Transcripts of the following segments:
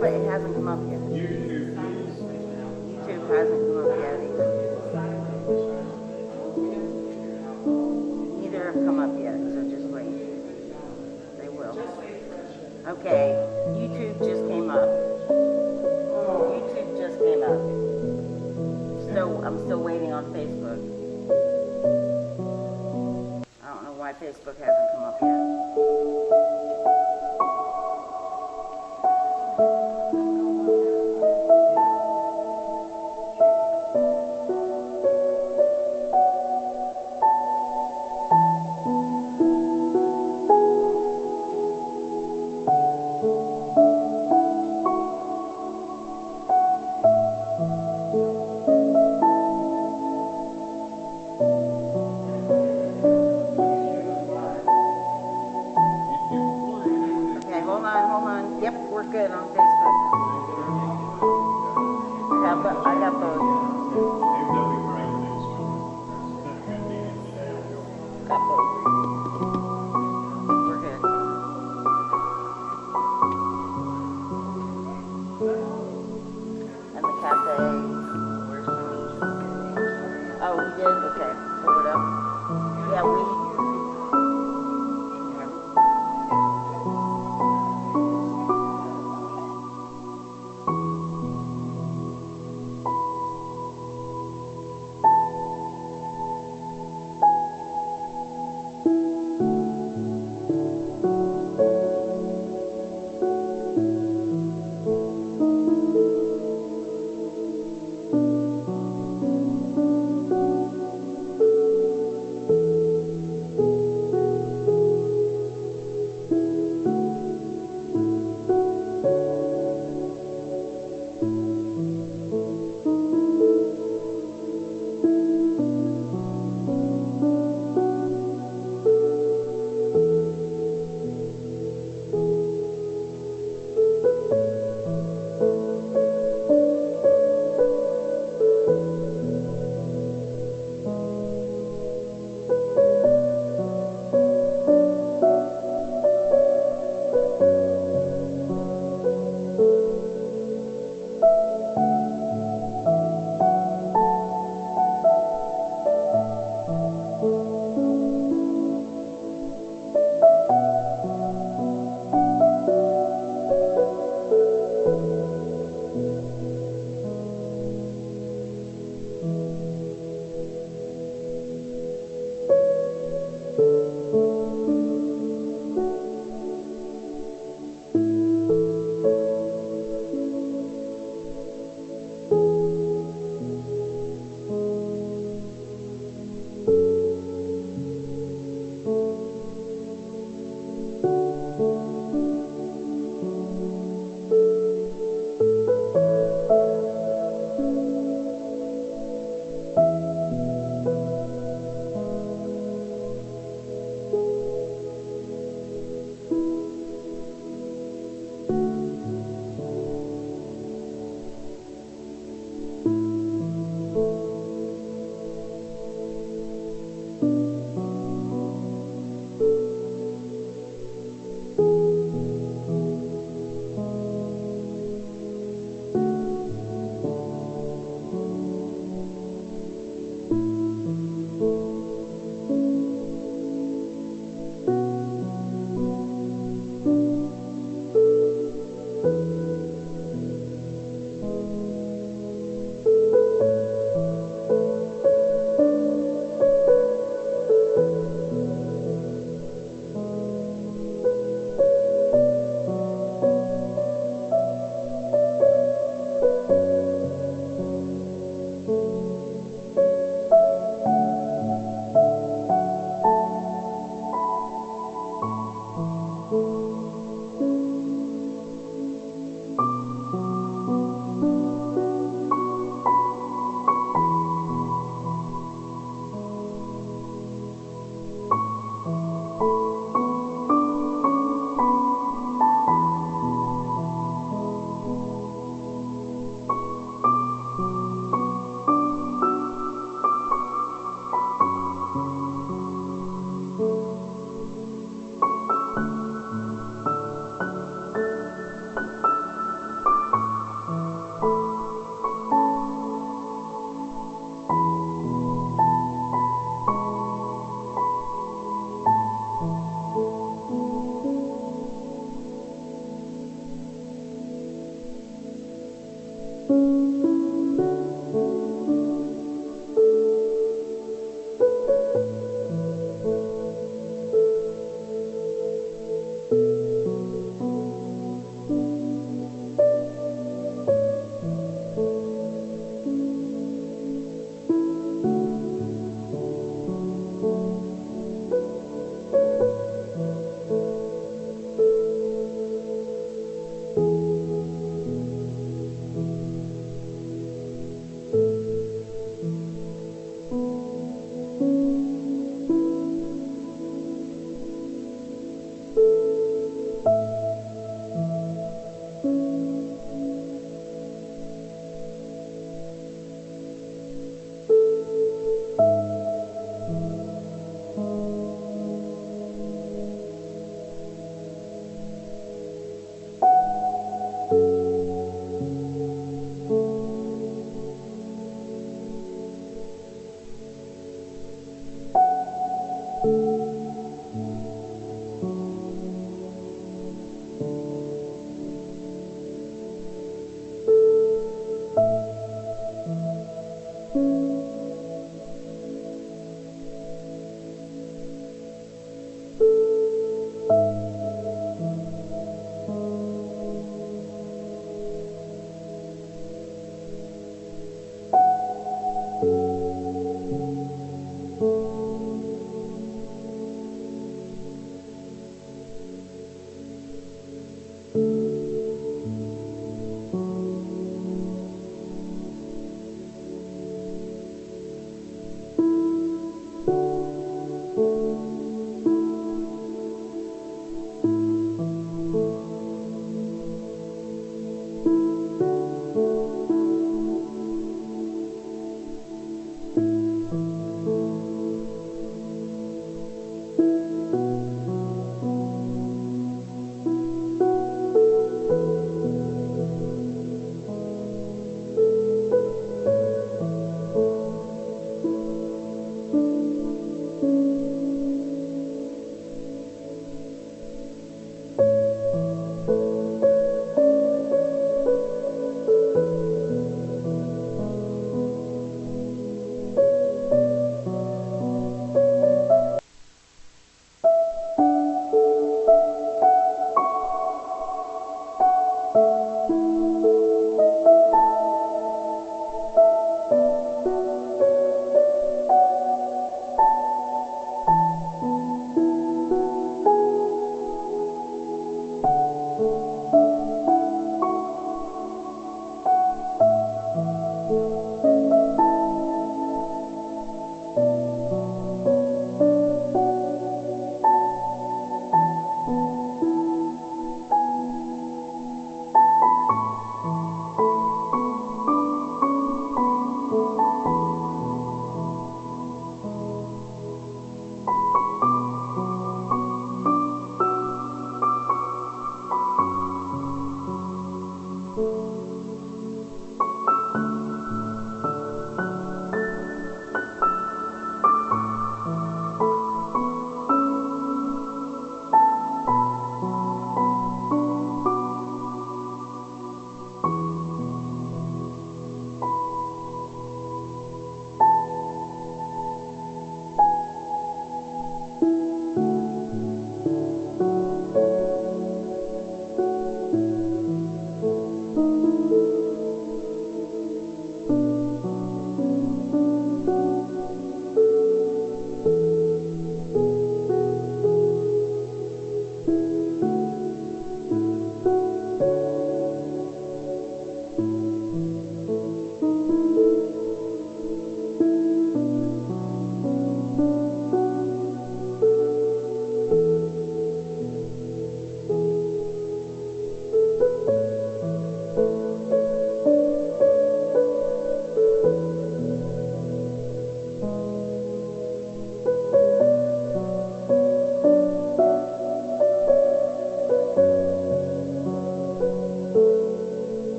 but it hasn't come up yet. YouTube hasn't come up yet either. Neither have come up yet, so just wait. They will. Okay, YouTube just came up. YouTube just came up. I'm still waiting on Facebook. I don't know why Facebook hasn't come up yet. Hold on. Yep, we're good on Facebook. I got both. Got both. We're good. And the cafe. Where's the meat? Oh, we did? Okay. Pull it up. Yeah,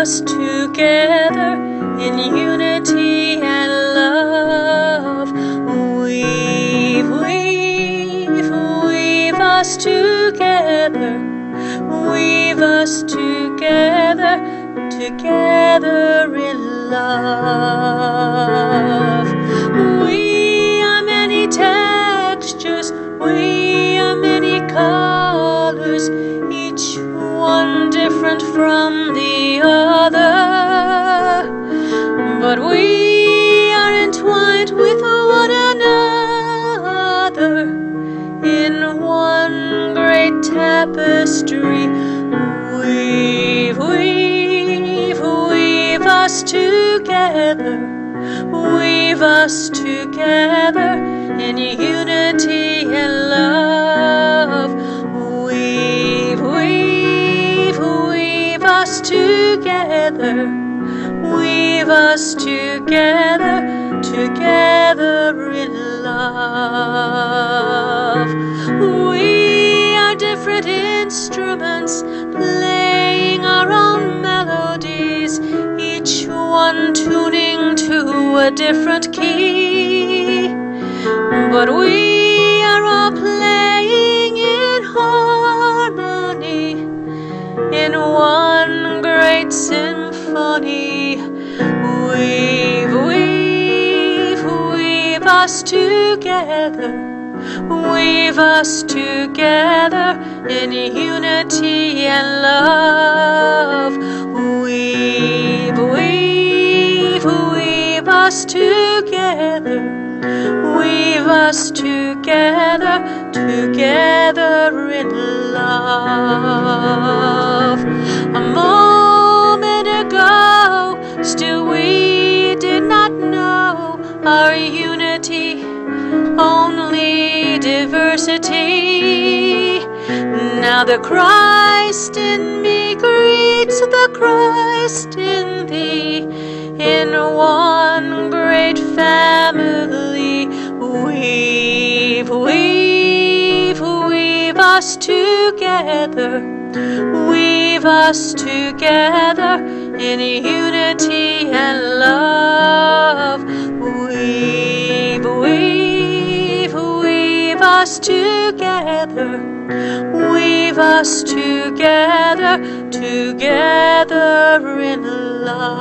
us together in unity and love. Weave us together, weave us together, together in love. We are many textures, we are many colors, each one different from the other, but we are entwined with one another in one great tapestry. Weave us together, weave us together in unity and love. Weave us together, weave us together, together in love. We are different instruments, playing our own melodies, each one tuning to a different key, but we are all playing in harmony, in one great symphony. Weave us together, weave us together in unity and love. Weave us together, weave us together, together in love. A moment ago, still we did not know our unity, only diversity. Now the Christ in me greets the Christ in thee, in one great family. Weave us together, weave us together in unity and love. Weave us together, weave us together, together, together in love.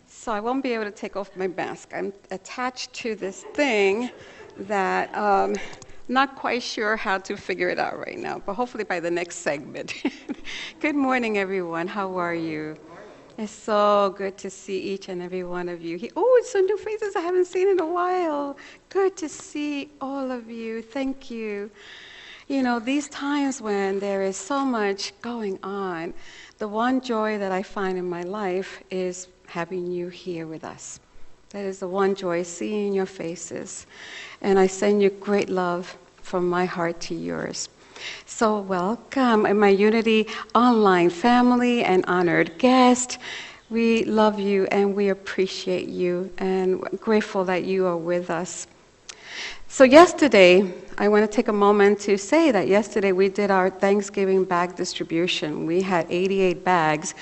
So I won't be able to take off my mask. I'm attached to this thing that not quite sure how to figure it out right now, but hopefully by the next segment. Good morning, everyone. How are you? It's so good to see each and every one of you. Oh, it's some new faces I haven't seen in a while. Good to see all of you. Thank you. You know, these times when there is so much going on, the one joy that I find in my life is having you here with us. That is the one joy, seeing your faces. And I send you great love from my heart to yours. So welcome, my Unity Online family and honored guest. We love you and we appreciate you and grateful that you are with us. So yesterday, I want to take a moment to say that yesterday we did our Thanksgiving bag distribution. We had 88 bags,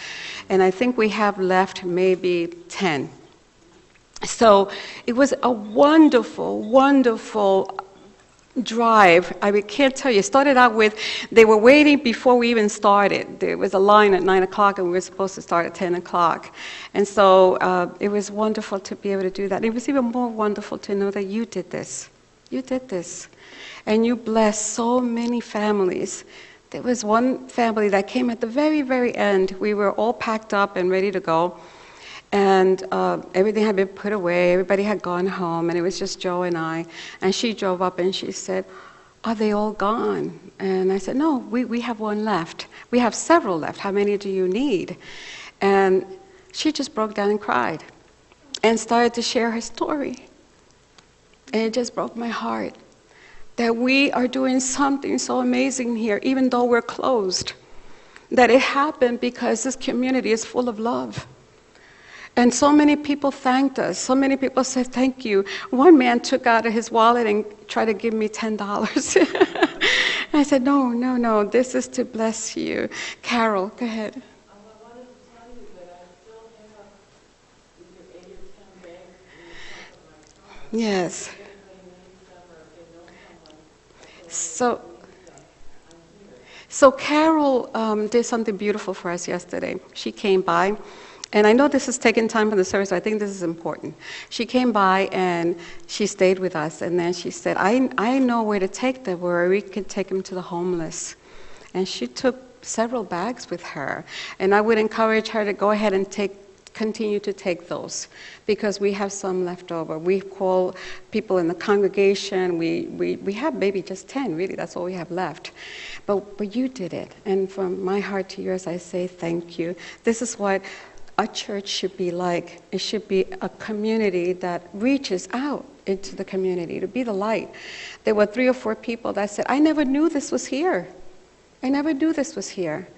and I think we have left maybe 10. So it was a wonderful, wonderful drive. I can't tell you. It started out with, they were waiting before we even started. There was a line at 9 o'clock, and we were supposed to start at 10 o'clock. And so it was wonderful to be able to do that. It was even more wonderful to know that you did this. You did this. And you blessed so many families. There was one family that came at the very, very end. We were all packed up and ready to go. And everything had been put away. Everybody had gone home. And it was just Joe and I. And she drove up and she said, "Are they all gone?" And I said, "No, we have one left. We have several left. How many do you need?" And she just broke down and cried and started to share her story. And it just broke my heart that we are doing something so amazing here, even though we're closed. That it happened because this community is full of love. And so many people thanked us. So many people said thank you. One man took out of his wallet and tried to give me $10. I said, no, this is to bless you. Carol, go ahead. Yes. So Carol did something beautiful for us yesterday. She came by, and I know this is taking time from the service, so I think this is important. She came by and she stayed with us, and then she said, I know where to take them, where we can take them to the homeless. And she took several bags with her, and I would encourage her to go ahead and continue to take those, because we have some left over. We call people in the congregation. We have maybe just 10, really, that's all we have left. But you did it, and from my heart to yours, I say thank you. This is what a church should be like. It should be a community that reaches out into the community, to be the light. There were 3 or 4 people that said, "I never knew this was here. I never knew this was here."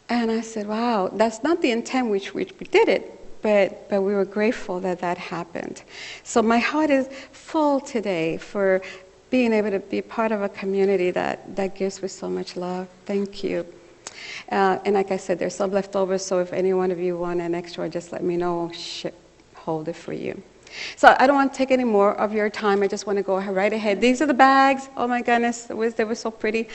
And I said, wow, that's not the intent which we did it, but we were grateful that that happened. So my heart is full today for being able to be part of a community that gives with so much love. Thank you. And like I said, there's some left over, so if any one of you want an extra, just let me know. I'll hold it for you. So I don't want to take any more of your time. I just want to go right ahead. These are the bags. Oh my goodness, they were so pretty.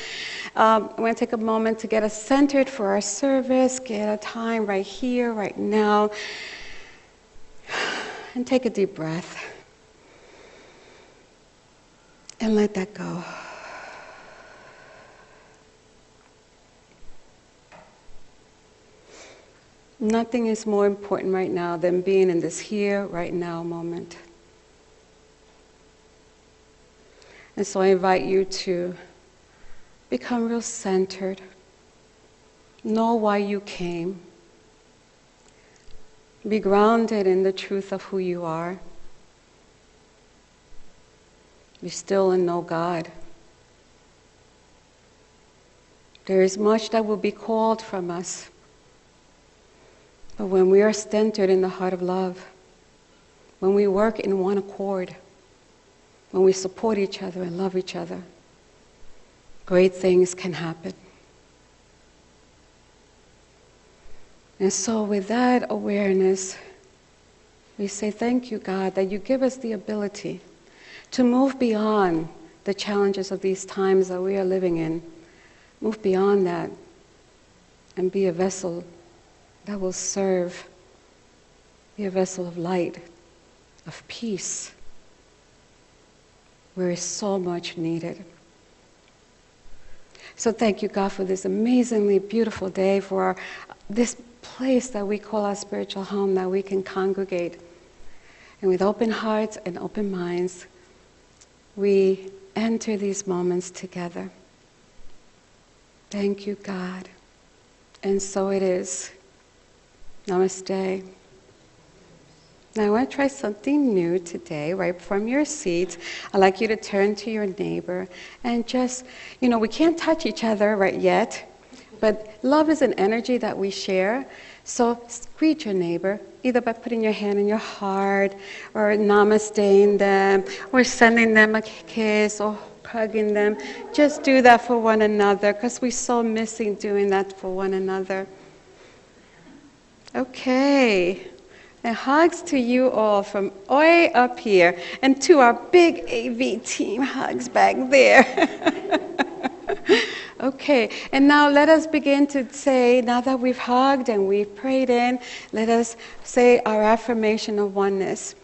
I'm going to take a moment to get us centered for our service, get a time right here, right now. And take a deep breath. And let that go. Nothing is more important right now than being in this here, right now moment. And so I invite you to become real centered. Know why you came. Be grounded in the truth of who you are. Be still and know God. There is much that will be called from us. But when we are centered in the heart of love, when we work in one accord, when we support each other and love each other, great things can happen. And so, with that awareness, we say, thank you, God, that you give us the ability to move beyond the challenges of these times that we are living in. Move beyond that and be a vessel that will serve, be a vessel of light, of peace, where is so much needed. So thank you, God, for this amazingly beautiful day, for this place that we call our spiritual home, that we can congregate. And with open hearts and open minds, we enter these moments together. Thank you, God. And so it is. Namaste. Now I want to try something new today, right from your seats. I'd like you to turn to your neighbor and just, we can't touch each other right yet, but love is an energy that we share. So greet your neighbor, either by putting your hand in your heart, or namasteing them, or sending them a kiss, or hugging them. Just do that for one another, because we're so missing doing that for one another. Okay. And hugs to you all from way up here, and to our big AV team, hugs back there. Okay, and now let us begin to say, now that we've hugged and we've prayed in, let us say our affirmation of oneness.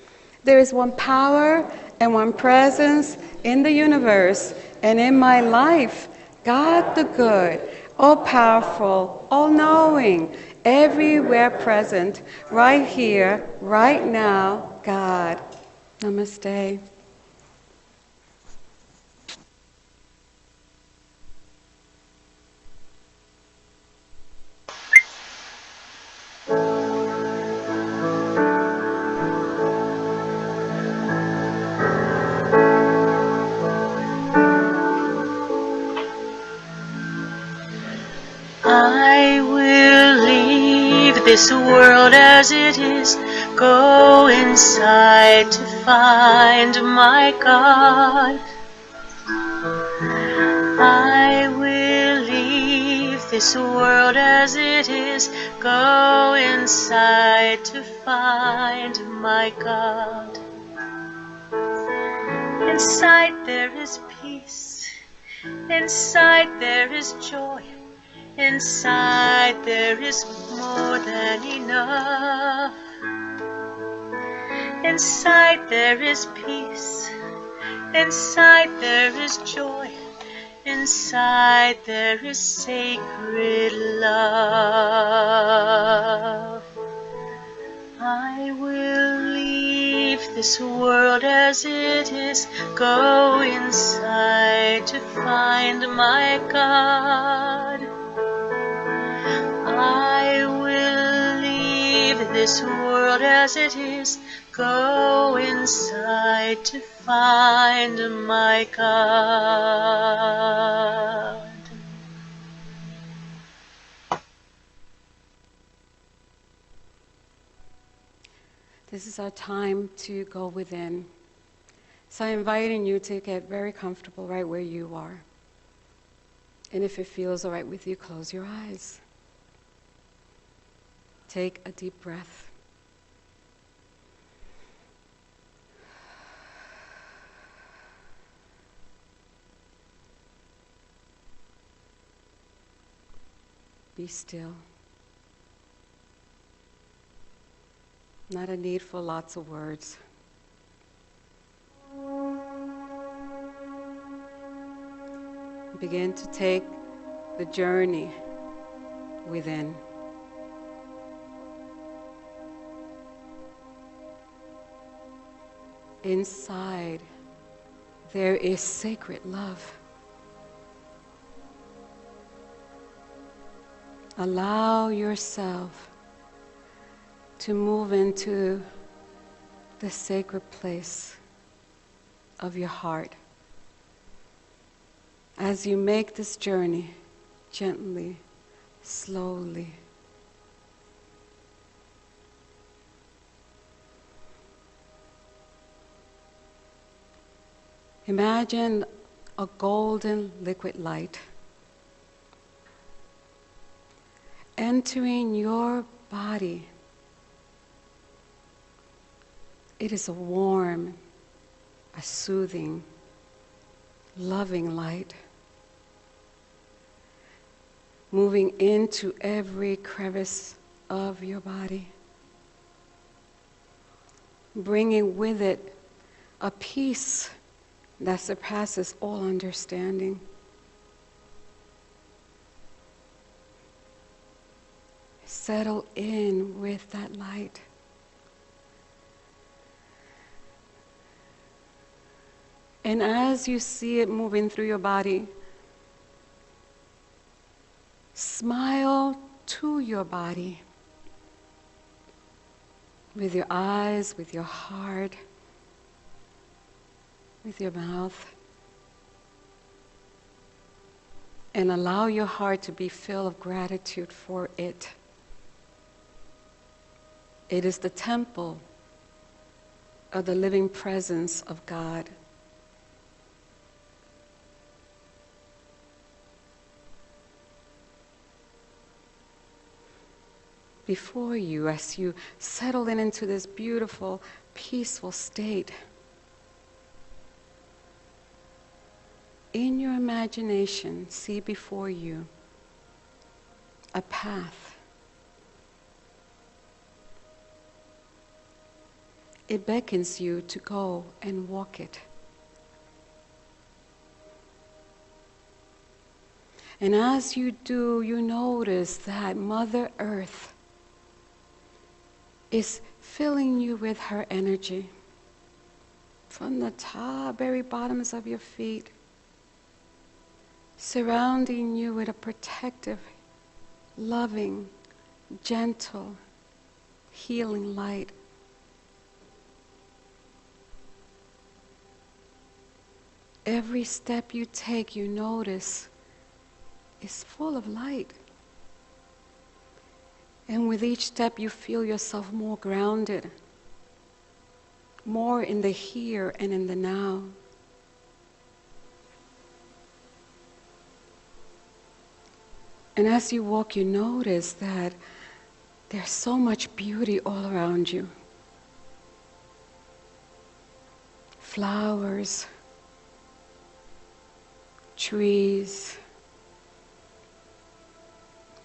There is one power and one presence in the universe and in my life, God the good, all-powerful, all-knowing, everywhere present, right here, right now, God. Namaste. I will leave this world as it is, go inside to find my God. I will leave this world as it is, go inside to find my God. Inside there is peace, inside there is joy, inside there is more than enough. Inside there is peace, inside there is joy, inside there is sacred love. I will leave this world as it is, go inside to find my God. I will leave this world as it is, go inside to find my God. This is our time to go within. So I'm inviting you to get very comfortable right where you are. And if it feels all right with you, close your eyes. Take a deep breath. Be still. Not a need for lots of words. Begin to take the journey within. Inside, there is sacred love. Allow yourself to move into the sacred place of your heart. As you make this journey, gently, slowly, imagine a golden liquid light entering your body. It is a warm, a soothing, loving light, moving into every crevice of your body, bringing with it a peace that surpasses all understanding. Settle in with that light. And as you see it moving through your body, smile to your body with your eyes, with your heart, with your mouth. And allow your heart to be filled of gratitude for it. It is the temple of the living presence of God. Before you, as you settle into this beautiful, peaceful state, in your imagination, see before you a path. It beckons you to go and walk it. And as you do, you notice that Mother Earth is filling you with her energy from the top, very bottoms of your feet, surrounding you with a protective, loving, gentle, healing light. Every step you take, you notice, is full of light. And with each step, you feel yourself more grounded, more in the here and in the now. And as you walk, you notice that there's so much beauty all around you. Flowers, trees,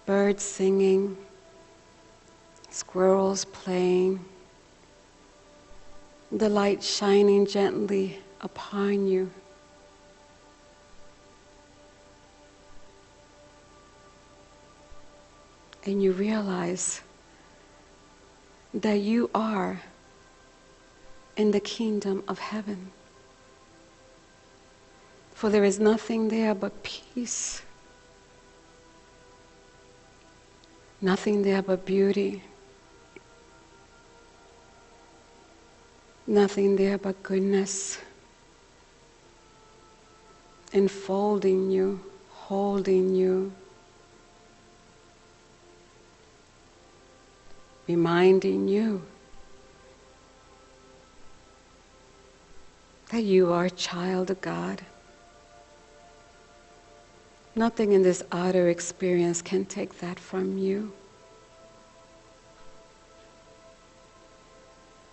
birds singing, squirrels playing, the light shining gently upon you. And you realize that you are in the kingdom of heaven. For there is nothing there but peace, nothing there but beauty, nothing there but goodness, enfolding you, holding you, reminding you that you are a child of God. Nothing in this outer experience can take that from you.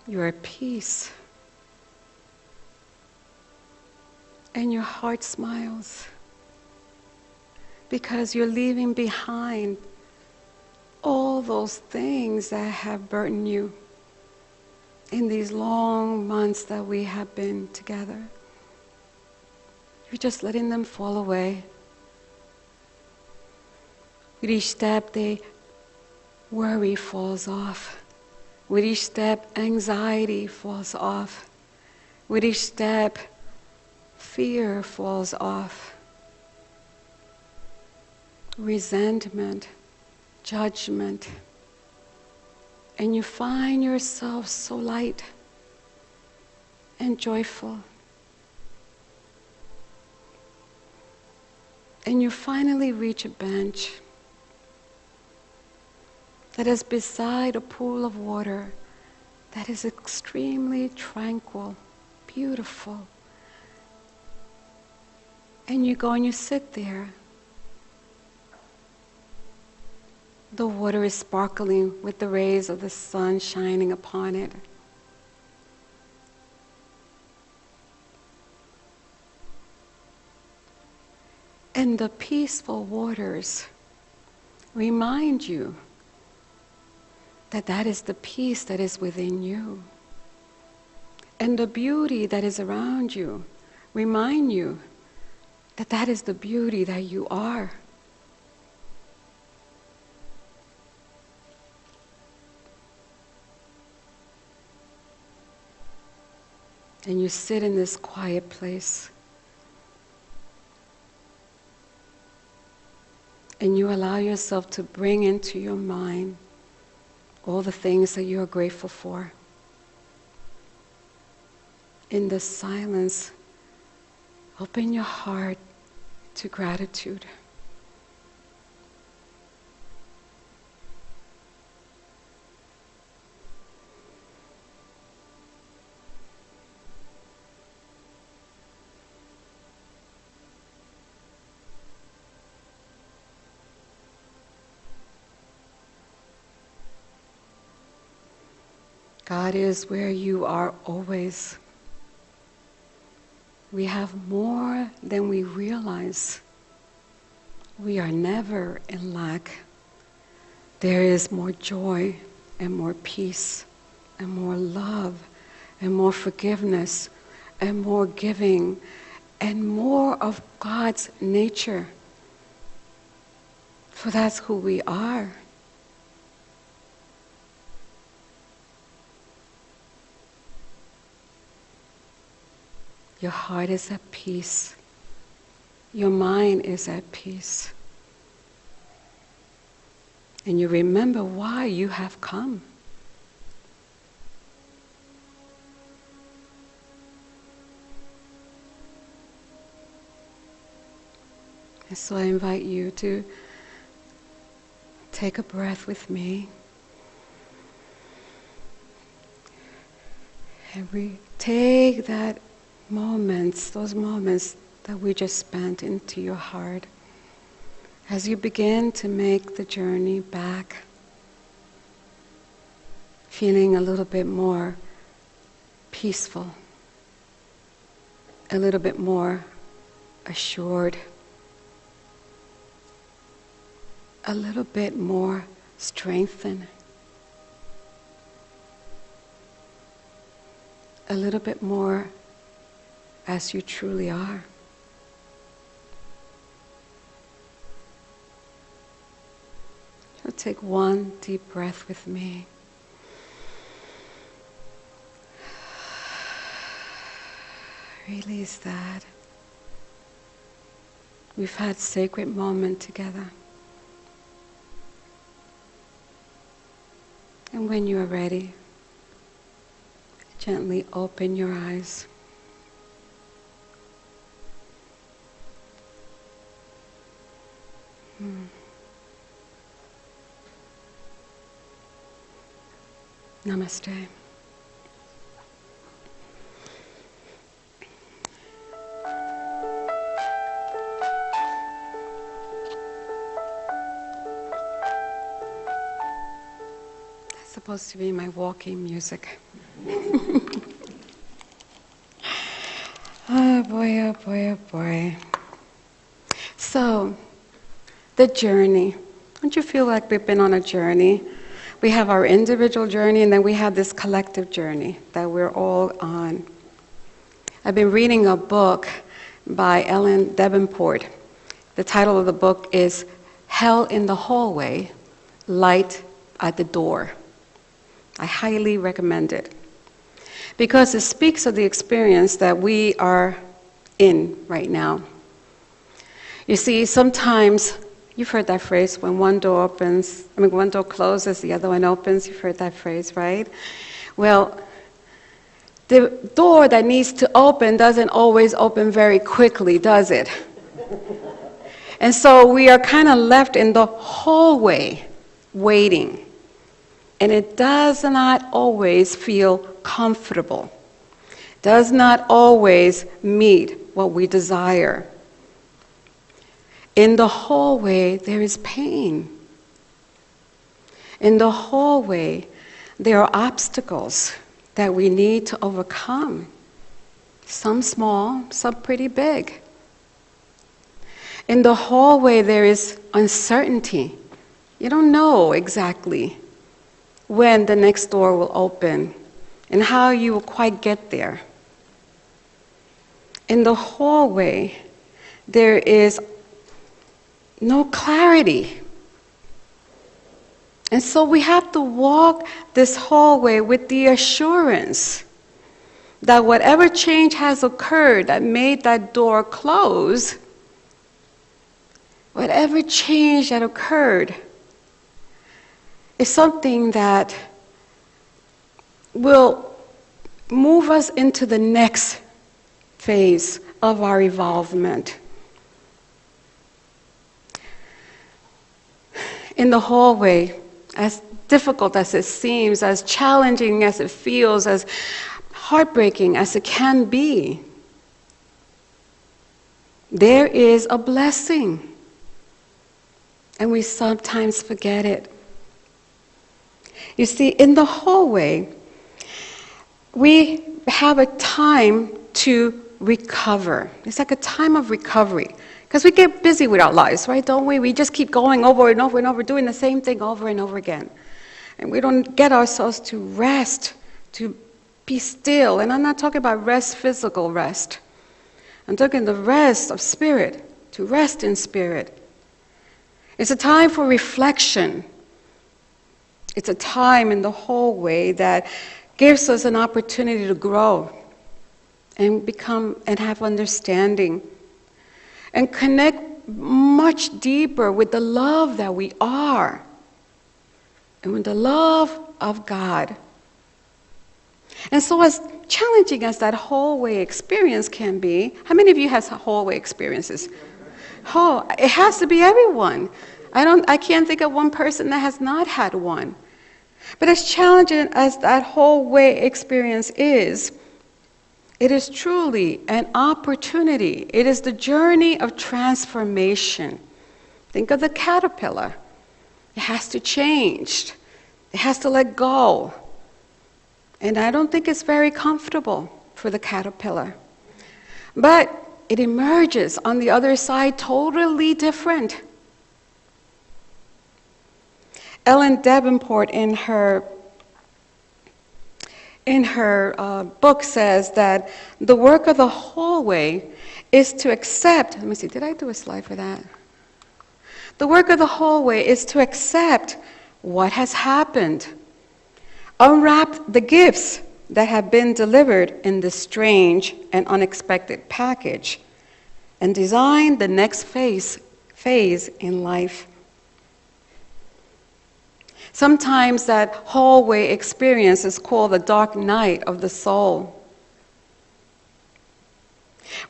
You're at peace. And your heart smiles because you're leaving behind all those things that have burdened you in these long months that we have been together. You're just letting them fall away. With each step, the worry falls off. With each step, anxiety falls off. With each step, fear falls off. Resentment, judgment. And you find yourself so light and joyful. And you finally reach a bench that is beside a pool of water that is extremely tranquil, beautiful. And you go and you sit there. The water is sparkling with the rays of the sun shining upon it. And the peaceful waters remind you that that is the peace that is within you. And the beauty that is around you remind you that that is the beauty that you are. And you sit in this quiet place. And you allow yourself to bring into your mind all the things that you are grateful for. In the silence, open your heart to gratitude. God is where you are always. We have more than we realize. We are never in lack. There is more joy and more peace and more love and more forgiveness and more giving and more of God's nature. For that's who we are. Your heart is at peace. Your mind is at peace. And you remember why you have come. And so I invite you to take a breath with me. And take that those moments that we just spent into your heart as you begin to make the journey back, feeling a little bit more peaceful, a little bit more assured, a little bit more strengthened, a little bit more as you truly are. So take one deep breath with me. Release that. We've had sacred moment together. And when you are ready, gently open your eyes. Namaste. That's supposed to be my walking music. Oh boy, oh boy, oh boy. So, the journey. Don't you feel like we've been on a journey? We have our individual journey and then we have this collective journey that we're all on. I've been reading a book by Ellen Davenport. The title of the book is Hell in the Hallway, Light at the Door. I highly recommend it because it speaks of the experience that we are in right now. You see, sometimes you've heard that phrase, when one door closes, the other one opens. You've heard that phrase, right? Well, the door that needs to open doesn't always open very quickly, does it? And so we are kind of left in the hallway waiting. And it does not always feel comfortable, does not always meet what we desire. In the hallway, there is pain. In the hallway, there are obstacles that we need to overcome. Some small, some pretty big. In the hallway, there is uncertainty. You don't know exactly when the next door will open and how you will quite get there. In the hallway, there is no clarity. And so we have to walk this hallway with the assurance that whatever change has occurred that made that door close, whatever change that occurred is something that will move us into the next phase of our evolvement. In the hallway, as difficult as it seems, as challenging as it feels, as heartbreaking as it can be, there is a blessing. And we sometimes forget it. You see, in the hallway, we have a time to recover. It's like a time of recovery. Because we get busy with our lives, right? Don't we? We just keep going over and over and over, doing the same thing over and over again. And we don't get ourselves to rest, to be still. And I'm not talking about rest, physical rest. I'm talking the rest of spirit, to rest in spirit. It's a time for reflection. It's a time in the hallway that gives us an opportunity to grow and become and have understanding and connect much deeper with the love that we are and with the love of God. And so as challenging as that hallway experience can be, how many of you has hallway experiences? Oh, it has to be everyone. I can't think of one person that has not had one. But as challenging as that hallway experience is, it is truly an opportunity. It is the journey of transformation. Think of the caterpillar. It has to change. It has to let go. And I don't think it's very comfortable for the caterpillar. But it emerges on the other side totally different. Ellen Davenport in her book says that the work of the hallway is to accept, let me see, did I do a slide for that? The work of the hallway is to accept what has happened, unwrap the gifts that have been delivered in this strange and unexpected package, and design the next phase in life. Sometimes that hallway experience is called the dark night of the soul.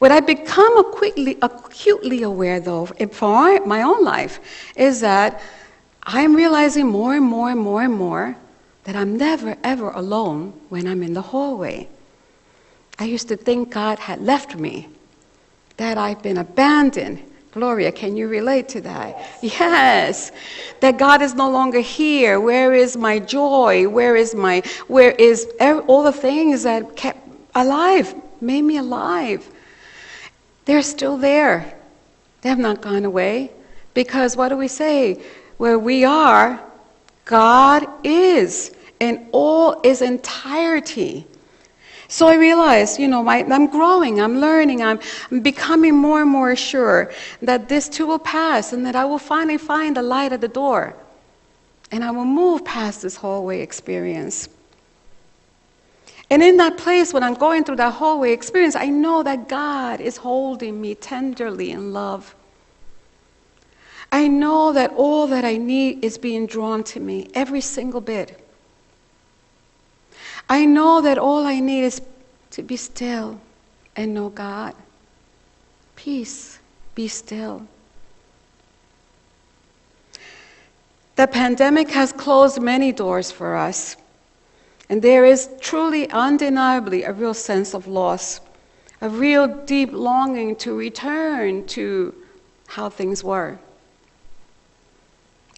What I've become acutely aware, though, for my own life, is that I'm realizing more and more and more and more that I'm never, ever alone when I'm in the hallway. I used to think God had left me, that I've been abandoned. Gloria, can you relate to that? Yes. That God is no longer here. Where is my joy? Where is all the things that kept alive, made me alive? They're still there. They have not gone away. Because what do we say? Where we are, God is in all His entirety. So I realized, I'm growing, I'm learning, I'm becoming more and more sure that this too will pass and that I will finally find the light at the door. And I will move past this hallway experience. And in that place, when I'm going through that hallway experience, I know that God is holding me tenderly in love. I know that all that I need is being drawn to me, every single bit. I know that all I need is to be still and know God. Peace, be still. The pandemic has closed many doors for us, and there is truly, undeniably, a real sense of loss, a real deep longing to return to how things were.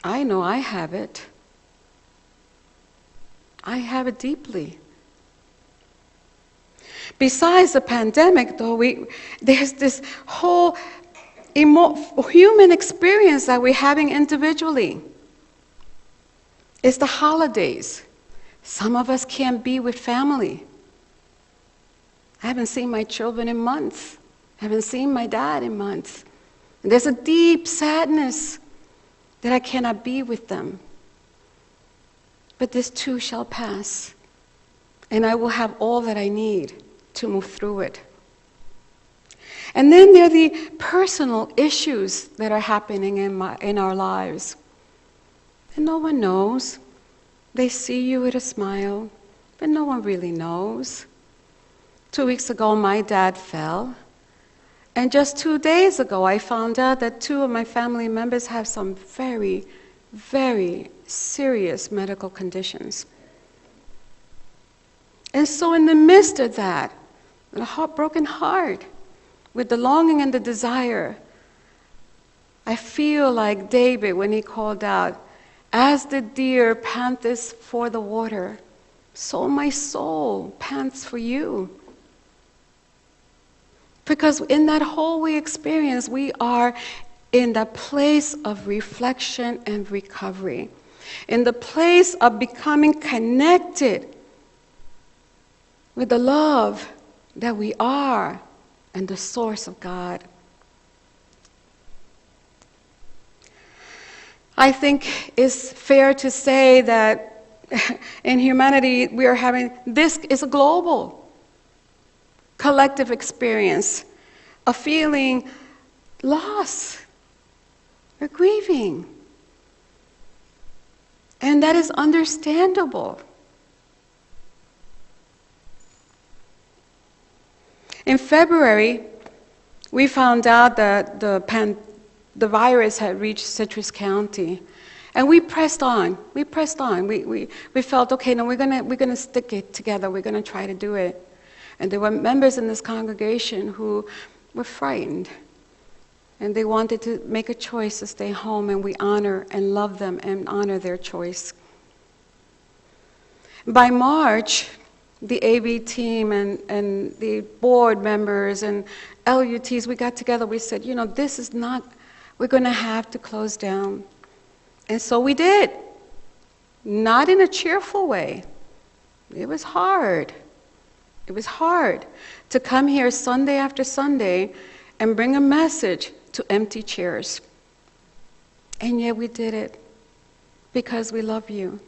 I know I have it. I have it deeply. Besides the pandemic, though, there's this whole human experience that we're having individually. It's the holidays. Some of us can't be with family. I haven't seen my children in months. I haven't seen my dad in months. And there's a deep sadness that I cannot be with them. But this too shall pass, and I will have all that I need to move through it. And then there are the personal issues that are happening in our lives. And no one knows. They see you with a smile, but no one really knows. 2 weeks ago, my dad fell. And just 2 days ago, I found out that 2 of my family members have some very, very serious medical conditions. And so in the midst of that, with a heartbroken heart, with the longing and the desire, I feel like David when he called out, "As the deer panteth for the water, so my soul pants for you." Because in that holy experience, we are in the place of reflection and recovery, in the place of becoming connected with the love that we are and the source of God. I think it's fair to say that in humanity we are having, this is a global, collective experience of feeling loss or grieving. And that is understandable. In February, we found out that the virus had reached Citrus County. And we pressed on. We felt, okay, no, we're gonna stick it together. We're gonna try to do it. And there were members in this congregation who were frightened. And they wanted to make a choice to stay home, and we honor and love them and honor their choice. By March, the AV team and the board members and LUTs, we got together, we said, this is not, we're gonna have to close down. And so we did. Not in a cheerful way. It was hard. It was hard to come here Sunday after Sunday and bring a message to empty chairs. And yet we did it because we love you.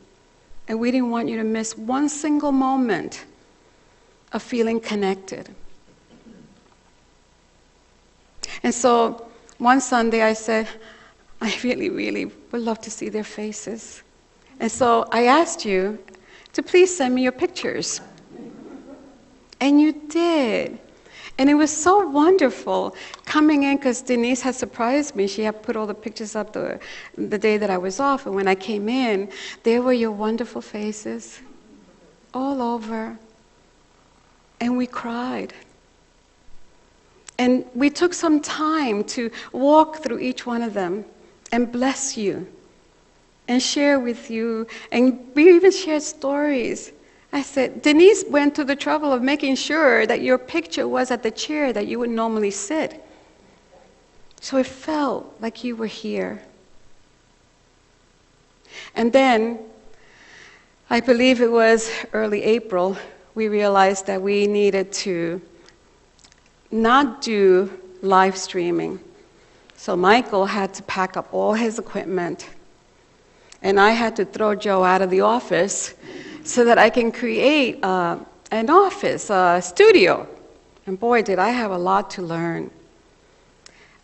And we didn't want you to miss one single moment of feeling connected. And so one Sunday I said, I really, really would love to see their faces. And so I asked you to please send me your pictures. And you did. And it was so wonderful coming in, because Denise had surprised me. She had put all the pictures up the day that I was off. And when I came in, there were your wonderful faces all over. And we cried. And we took some time to walk through each one of them and bless you and share with you. And we even shared stories. I said, Denise went to the trouble of making sure that your picture was at the chair that you would normally sit. So it felt like you were here. And then, I believe it was early April, we realized that we needed to not do live streaming. So Michael had to pack up all his equipment. And I had to throw Joe out of the office so that I can create an office, a studio. And boy, did I have a lot to learn.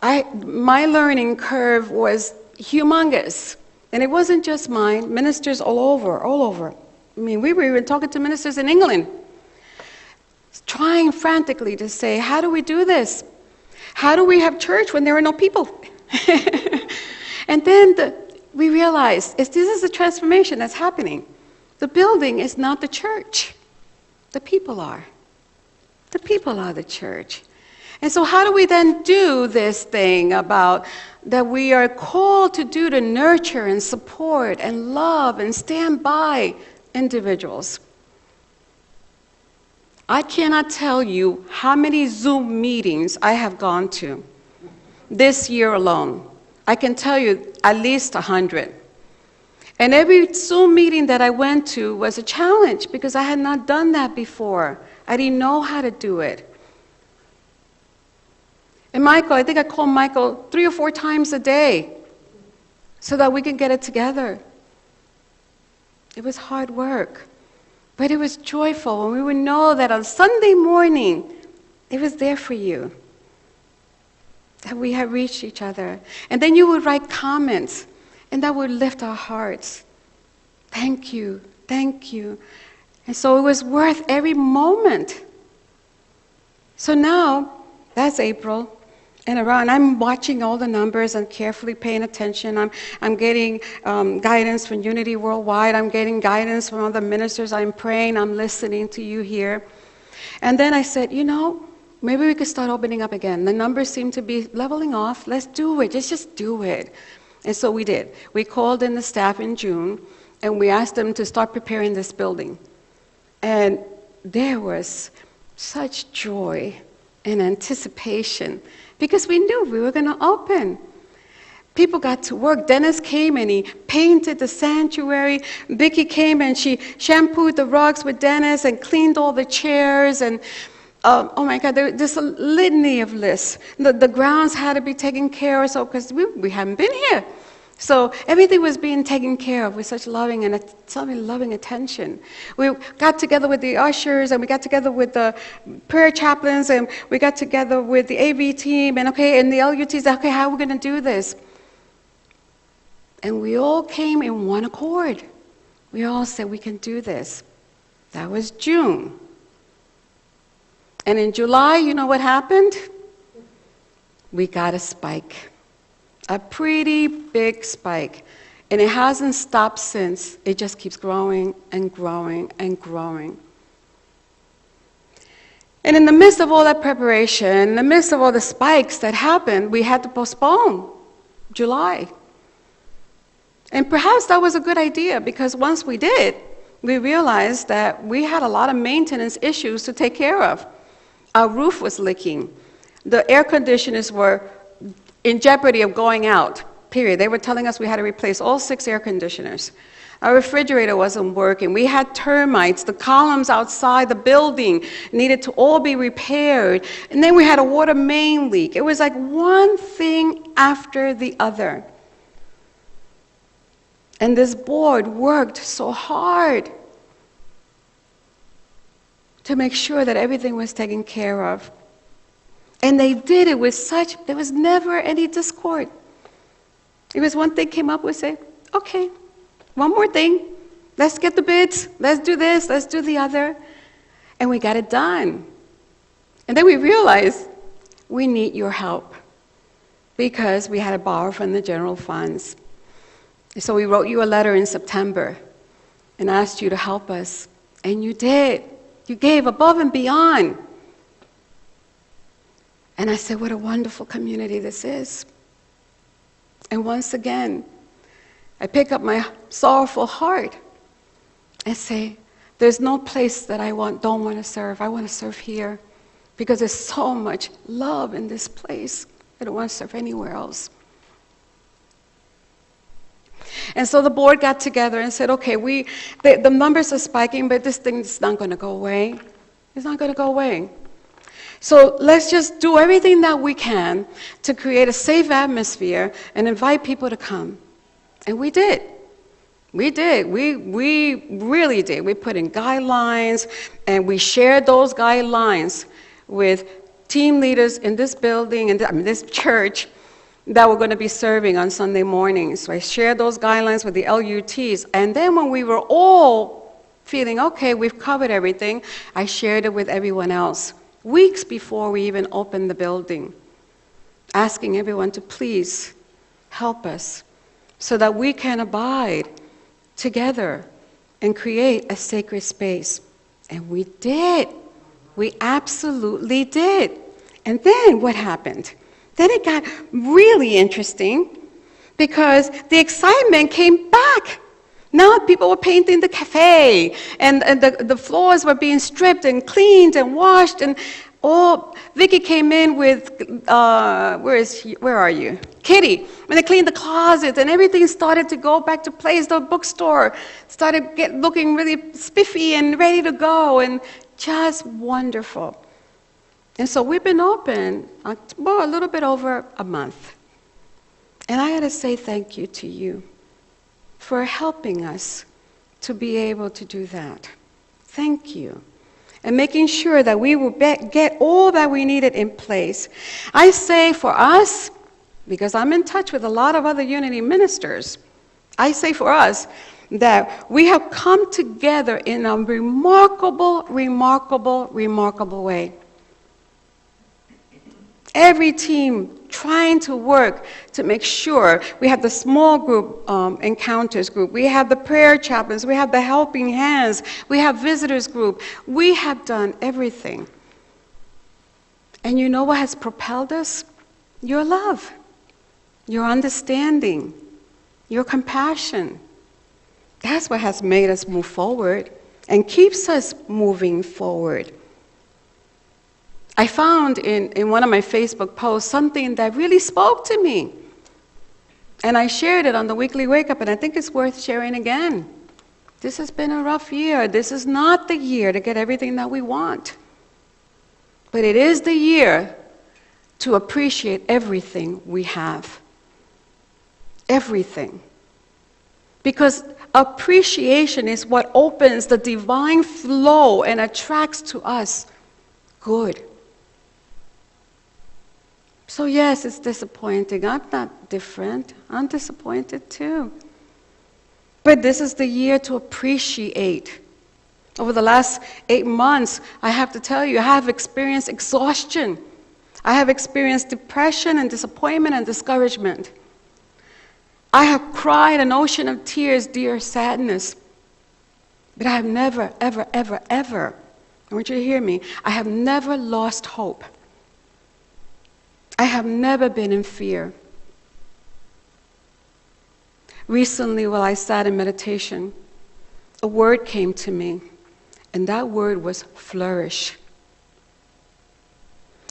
My learning curve was humongous. And it wasn't just mine, ministers all over. I mean, we were even talking to ministers in England, trying frantically to say, how do we do this? How do we have church when there are no people? And then we realized this is a transformation that's happening. The building is not the church. The people are. The people are the church. And so how do we then do this thing about that we are called to do, to nurture and support and love and stand by individuals. I cannot tell you how many Zoom meetings I have gone to this year alone. I can tell you at least 100. And every Zoom meeting that I went to was a challenge because I had not done that before. I didn't know how to do it. And Michael, I think I called Michael 3 or 4 times a day so that we could get it together. It was hard work, but it was joyful, and we would know that on Sunday morning, it was there for you, that we had reached each other. And then you would write comments, and that would lift our hearts. Thank you, thank you. And so it was worth every moment. So now, that's April. And around, I'm watching all the numbers, I'm carefully paying attention. I'm getting guidance from Unity Worldwide. I'm getting guidance from other ministers. I'm praying, I'm listening to you here. And then I said, maybe we could start opening up again. The numbers seem to be leveling off. Let's do it. Let's just do it. And so we did. We called in the staff in June, and we asked them to start preparing this building. And there was such joy and anticipation, because we knew we were going to open. People got to work. Dennis came and he painted the sanctuary. Vicki came and she shampooed the rugs with Dennis and cleaned all the chairs. And oh my God, there's a litany of lists. The grounds had to be taken care of, so because we hadn't been here. So everything was being taken care of with such loving attention. We got together with the ushers, and we got together with the prayer chaplains, and we got together with the AV team, and the LUTs, okay, how are we going to do this? And we all came in one accord. We all said we can do this. That was June. And in July, you know what happened? We got a spike. A pretty big spike. And it hasn't stopped since. It just keeps growing and growing and growing. And in the midst of all that preparation, in the midst of all the spikes that happened, we had to postpone July. And perhaps that was a good idea, because once we did, we realized that we had a lot of maintenance issues to take care of. Our roof was leaking. The air conditioners were in jeopardy of going out, period. They were telling us we had to replace all 6 air conditioners. Our refrigerator wasn't working. We had termites. The columns outside the building needed to all be repaired. And then we had a water main leak. It was like one thing after the other. And this board worked so hard to make sure that everything was taken care of. And they did it with there was never any discord. It was one thing came up, we say, okay, one more thing. Let's get the bids. Let's do this. Let's do the other. And we got it done. And then we realized we need your help, because we had to borrow from the general funds. So we wrote you a letter in September and asked you to help us. And you did. You gave above and beyond. And I said, what a wonderful community this is. And once again, I pick up my sorrowful heart and say, there's no place that I don't want to serve. I want to serve here, because there's so much love in this place. I don't want to serve anywhere else. And so the board got together and said, okay, the numbers are spiking, but this thing is not going to go away. It's not going to go away. So let's just do everything that we can to create a safe atmosphere and invite people to come. And we did. We did. We really did. We put in guidelines, and we shared those guidelines with team leaders in this building and this church that were going to be serving on Sunday mornings. So I shared those guidelines with the LUTs. And then when we were all feeling, okay, we've covered everything, I shared it with everyone else. Weeks before we even opened the building, asking everyone to please help us so that we can abide together and create a sacred space. And we did. We absolutely did. And then what happened? Then it got really interesting, because the excitement came back. Now people were painting the cafe, and the floors were being stripped and cleaned and washed, and Vicky came in with, where are you? Kitty. And they cleaned the closets, and everything started to go back to place. The bookstore started looking really spiffy and ready to go, and just wonderful. And so we've been open, a little bit over a month. And I got to say thank you to you for helping us to be able to do that. Thank you. And making sure that we will get all that we needed in place. I say for us, because I'm in touch with a lot of other Unity ministers, I say for us that we have come together in a remarkable, remarkable, remarkable way. Every team trying to work to make sure we have the small group encounters group, we have the prayer chaplains, we have the helping hands, we have visitors group. We have done everything. And you know what has propelled us? Your love, your understanding, your compassion. That's what has made us move forward and keeps us moving forward. I found in one of my Facebook posts something that really spoke to me. And I shared it on the Weekly Wake Up, and I think it's worth sharing again. This has been a rough year. This is not the year to get everything that we want. But it is the year to appreciate everything we have. Everything. Because appreciation is what opens the divine flow and attracts to us good. So yes, it's disappointing. I'm not different. I'm disappointed too. But this is the year to appreciate. Over the last 8 months, I have to tell you, I have experienced exhaustion. I have experienced depression and disappointment and discouragement. I have cried an ocean of tears, dear sadness. But I have never, ever, ever, ever, I want you to hear me, I have never lost hope. I have never been in fear. Recently, while I sat in meditation, a word came to me, and that word was flourish.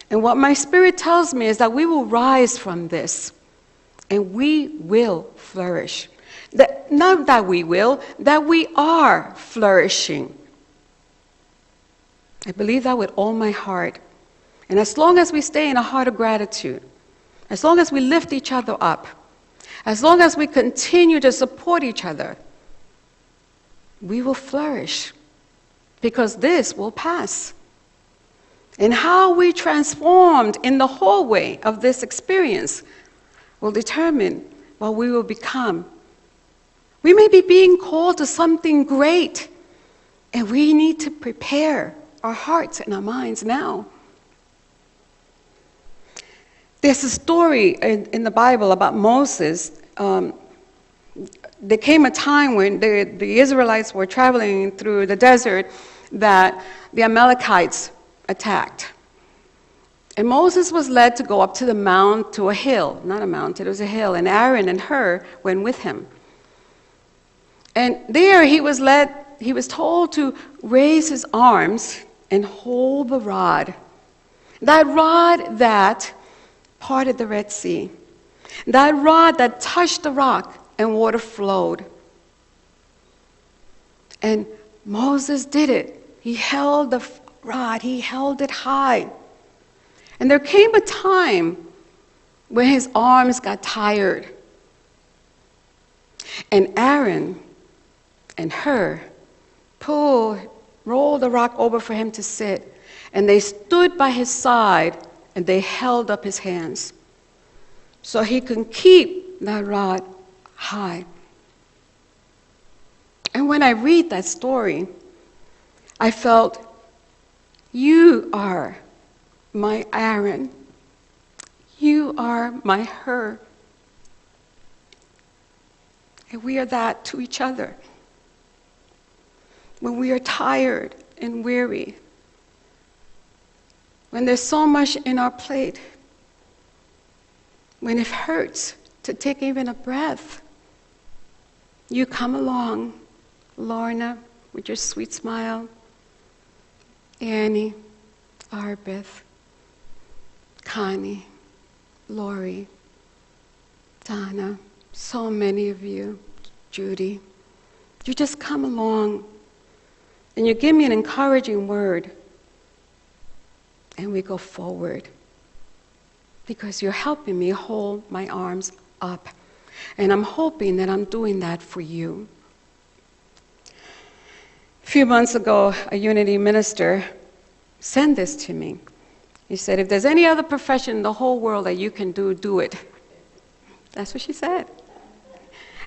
And what my spirit tells me is that we will rise from this, and we will flourish. Not that we will, that we are flourishing. I believe that with all my heart. And as long as we stay in a heart of gratitude, as long as we lift each other up, as long as we continue to support each other, we will flourish, because this will pass. And how we transformed in the hallway of this experience will determine what we will become. We may be being called to something great, and we need to prepare our hearts and our minds now. There's a story in the Bible about Moses. There came a time when the Israelites were traveling through the desert that the Amalekites attacked. And Moses was led to go up to the mount, to a hill, not a mountain, it was a hill, and Aaron and Hur went with him. And there he was told to raise his arms and hold the rod. That rod that parted the Red Sea. That rod that touched the rock and water flowed. And Moses did it. He held the rod, he held it high. And there came a time when his arms got tired. And Aaron and Hur rolled the rock over for him to sit. And they stood by his side and they held up his hands so he could keep that rod high. And when I read that story, I felt, you are my Aaron. You are my Hur. And we are that to each other. When we are tired and weary, when there's so much in our plate, when it hurts to take even a breath, You come along, Lorna, with your sweet smile, Annie, Arbeth, Connie, Lori, Donna, so many of you, Judy. You just come along and you give me an encouraging word and we go forward because you're helping me hold my arms up. And I'm hoping that I'm doing that for you. A few months ago, a Unity minister sent this to me. He said, if there's any other profession in the whole world that you can do, do it. That's what she said.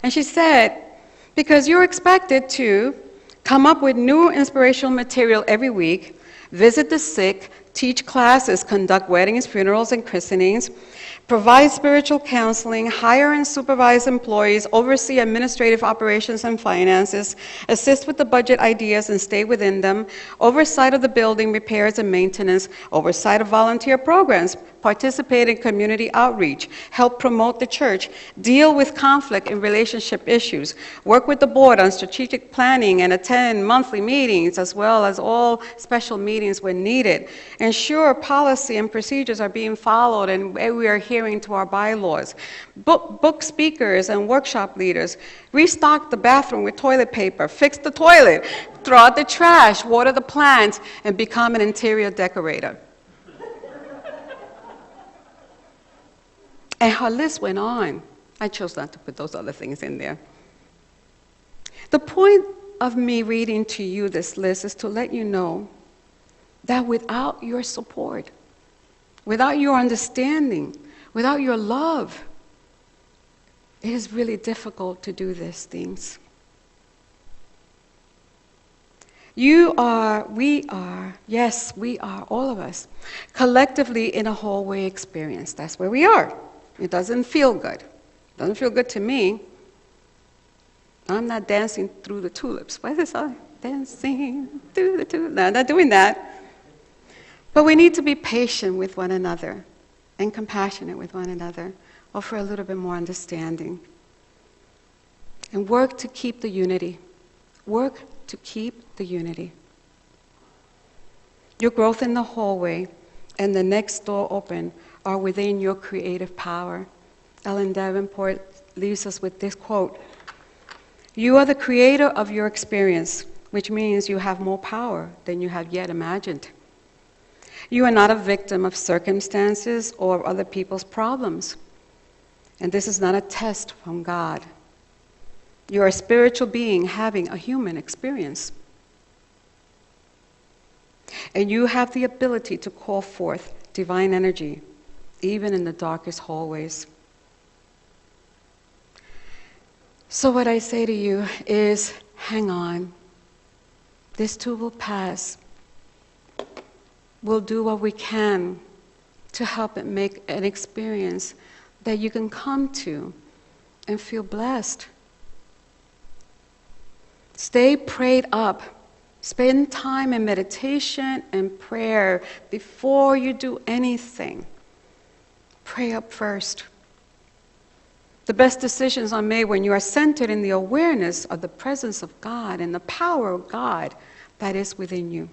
And she said, because you're expected to come up with new inspirational material every week, visit the sick, teach classes, conduct weddings, funerals, and christenings, provide spiritual counseling, hire and supervise employees, oversee administrative operations and finances, assist with the budget ideas and stay within them, oversight of the building repairs and maintenance, oversight of volunteer programs, participate in community outreach, help promote the church, deal with conflict and relationship issues, work with the board on strategic planning and attend monthly meetings as well as all special meetings when needed, ensure policy and procedures are being followed and we are adhering to our bylaws, book speakers and workshop leaders, restock the bathroom with toilet paper, fix the toilet, throw out the trash, water the plants, and become an interior decorator. And her list went on. I chose not to put those other things in there. The point of me reading to you this list is to let you know that without your support, without your understanding, without your love, it is really difficult to do these things. We are, all of us, collectively in a hallway experience. That's where we are. It doesn't feel good. It doesn't feel good to me. I'm not dancing through the tulips. What is this song? Dancing through the tulips. No, I'm not doing that. But we need to be patient with one another and compassionate with one another, offer a little bit more understanding, and work to keep the unity. Work to keep the unity. Your growth in the hallway and the next door open are within your creative power. Ellen Davenport leaves us with this quote: "You are the creator of your experience, which means you have more power than you have yet imagined. You are not a victim of circumstances or other people's problems. And this is not a test from God. You are a spiritual being having a human experience. And you have the ability to call forth divine energy, even in the darkest hallways." So what I say to you is, hang on. This too will pass. We'll do what we can to help it make an experience that you can come to and feel blessed. Stay prayed up. Spend time in meditation and prayer before you do anything. Pray up first. The best decisions are made when you are centered in the awareness of the presence of God and the power of God that is within you.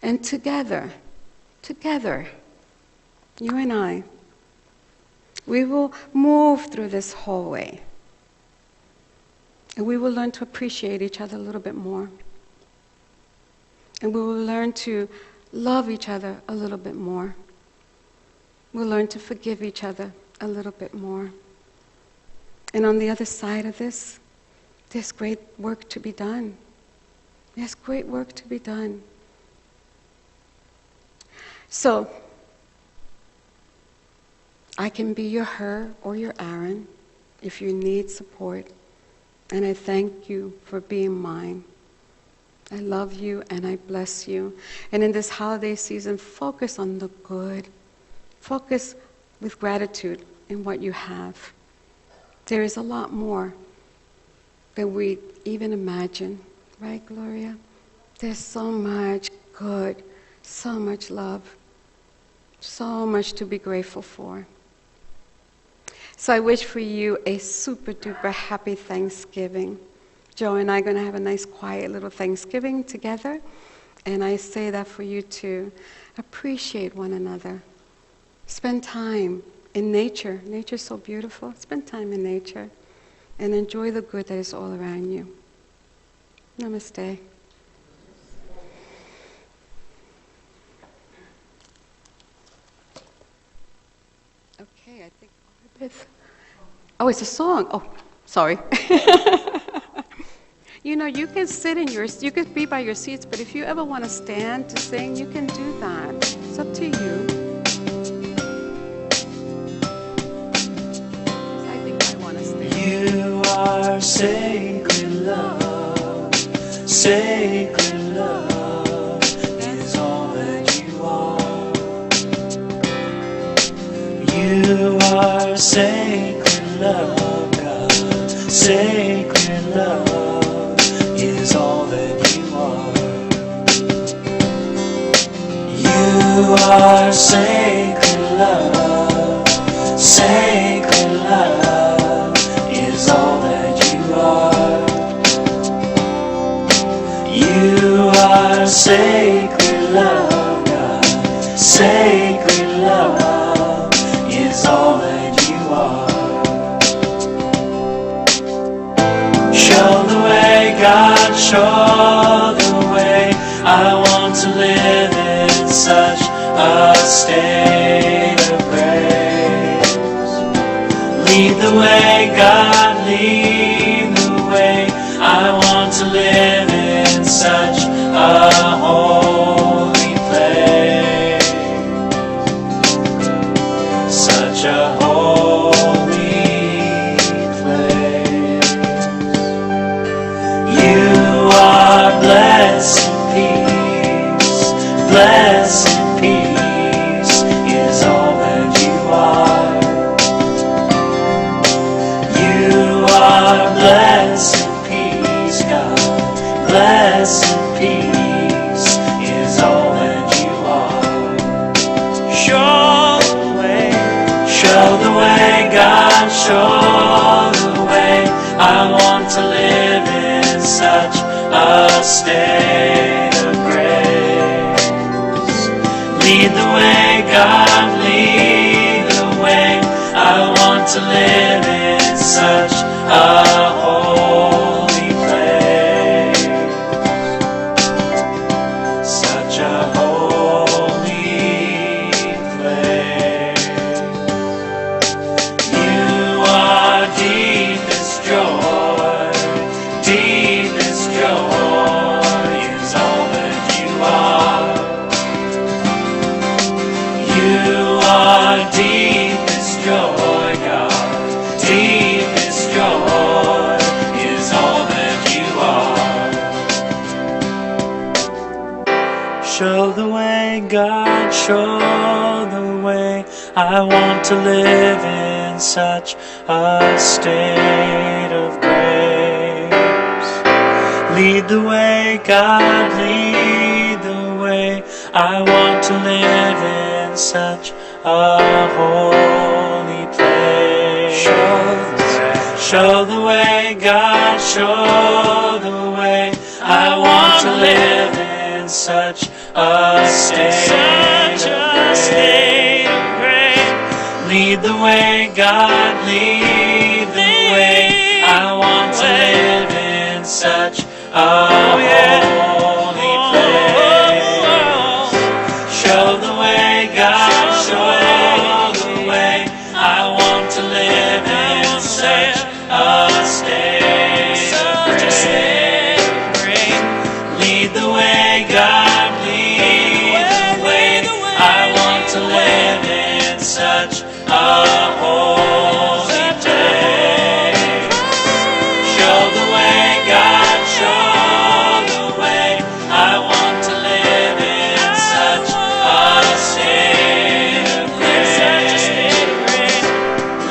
And together, you and I, we will move through this hallway. And we will learn to appreciate each other a little bit more. And we will learn to love each other a little bit more. We'll learn to forgive each other a little bit more. And on the other side of this, there's great work to be done. There's great work to be done. So, I can be your her or your Aaron if you need support. And I thank you for being mine. I love you and I bless you. And in this holiday season, focus on the good. Focus with gratitude in what you have. There is a lot more than we even imagine. Right, Gloria? There's so much good, so much love, so much to be grateful for. So I wish for you a super duper happy Thanksgiving. Joe and I are going to have a nice quiet little Thanksgiving together. And I say that for you to appreciate one another. Spend time in nature. Nature's so beautiful. Spend time in nature. And enjoy the good that is all around you. Namaste. Okay, I think Arbith. Oh, it's a song. Oh, sorry. You know, you can sit in you can be by your seats, but if you ever want to stand to sing, you can do that. It's up to you. I think I want to stand. You are sacred love, sacred love is all that you are. You are sacred love, God, sacred love is all that you are. You are sacred love, sacred love is all that you are. You are sacred love, God, sacred love is all that you are. Show the way, God, show the way. I want to live in such a state of grace. Lead the way, God, lead the way. I want to live in such a holy place. Such a holy place. You are blessed peace, blessed peace is all that you are. You are blessed peace, God, blessed peace is all that you are. Show the way, God, show the way. I want to live in such a state of grace. Lead the way, God, lead the way. I want to live in such a holy place. Such a holy place. You are deepest joy, deepest joy is all that you are. You are deepest joy, God, deepest joy is all that you are. Show the way, God, show the way. I want to live in such a state of grace. Lead the way, God, lead the way. I want to live in such a holy place. Show the way, God, show the way. I want to live in such a state of grace. Lead the way, God, lead the way. I want to live in such a holy place. Show the way, God, show the way. I want to live in such a state of grace. Lead the way, God, lead the way. I want to live in such a holy place. Show the way, God, show the way. I want to live in such a state of grace.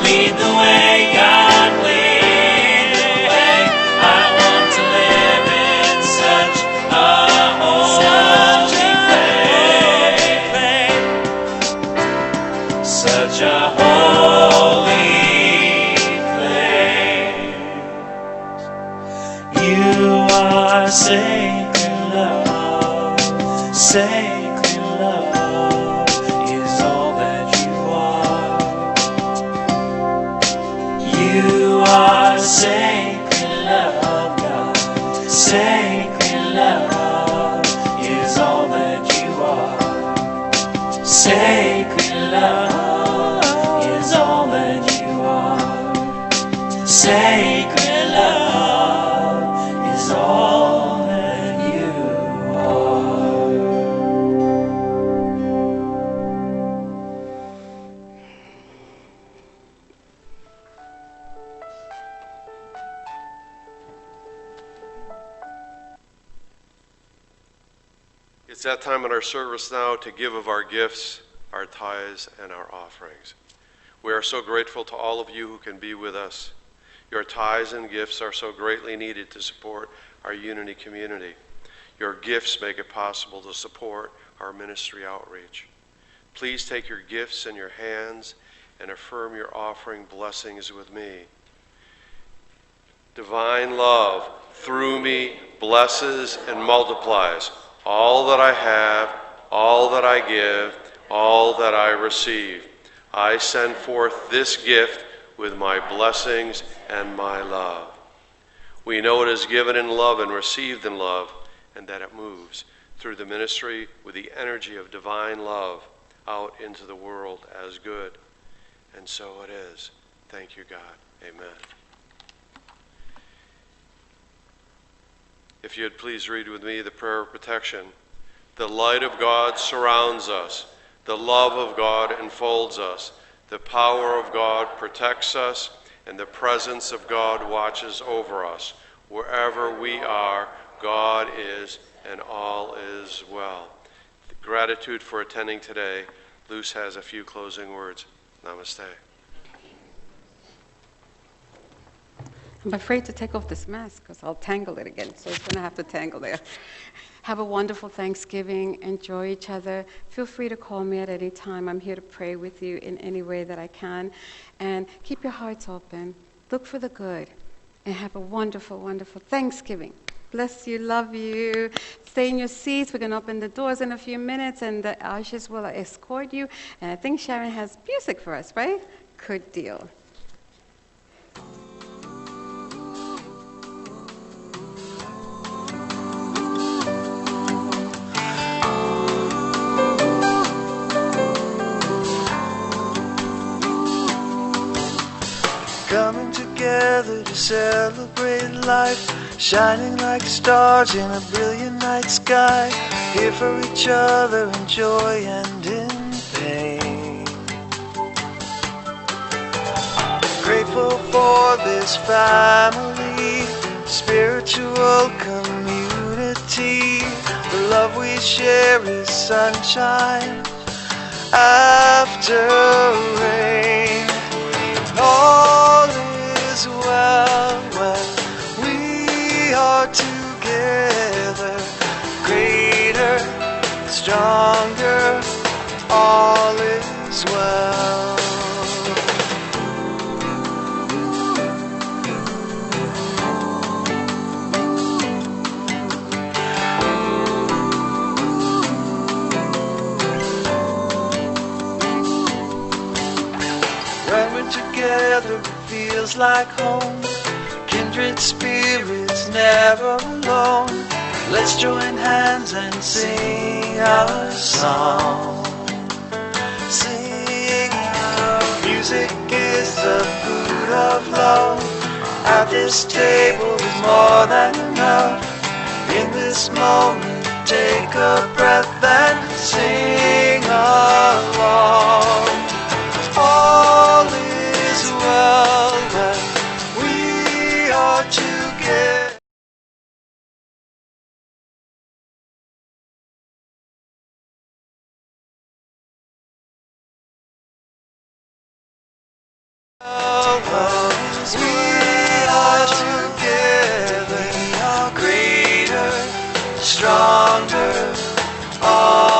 Lead the way, God, lead the way. I want to live in such a holy place. sacred love is all that you are. You are sacred love, God. Sacred love is all that you are. Sacred love is all that you are. Sacred love is all that you are. It's that time in our service now to give of our gifts, our tithes, and our offerings. We are so grateful to all of you who can be with us. Your tithes and gifts are so greatly needed to support our Unity community. Your gifts make it possible to support our ministry outreach. Please take your gifts in your hands and affirm your offering blessings with me. Divine love, through me, blesses and multiplies all that I have, all that I give, all that I receive. I send forth this gift with my blessings and my love. We know it is given in love and received in love, and that it moves through the ministry with the energy of divine love out into the world as good. And so it is. Thank you, God. Amen. If you'd please read with me the prayer of protection. The light of God surrounds us. The love of God enfolds us. The power of God protects us, and the presence of God watches over us. Wherever we are, God is, and all is well. Gratitude for attending today. Luce has a few closing words. Namaste. I'm afraid to take off this mask because I'll tangle it again, so it's going to have to tangle there. Have a wonderful Thanksgiving. Enjoy each other. Feel free to call me at any time. I'm here to pray with you in any way that I can. And keep your hearts open. Look for the good. And have a wonderful, wonderful Thanksgiving. Bless you. Love you. Stay in your seats. We're going to open the doors in a few minutes, and the ushers will escort you. And I think Sharon has music for us, right? Good deal. Coming together to celebrate life, shining like stars in a brilliant night sky, here for each other in joy and in pain. Grateful for this family, spiritual community. The love we share is sunshine after rain. All is well when we are together, greater, stronger, all is well. When we're together, it feels like home. Kindred spirits never alone. Let's join hands and sing our song. Sing our music is the food of love. At this table is more than enough. In this moment, take a breath and sing along. All is well when we are together. We are together, greater, stronger, all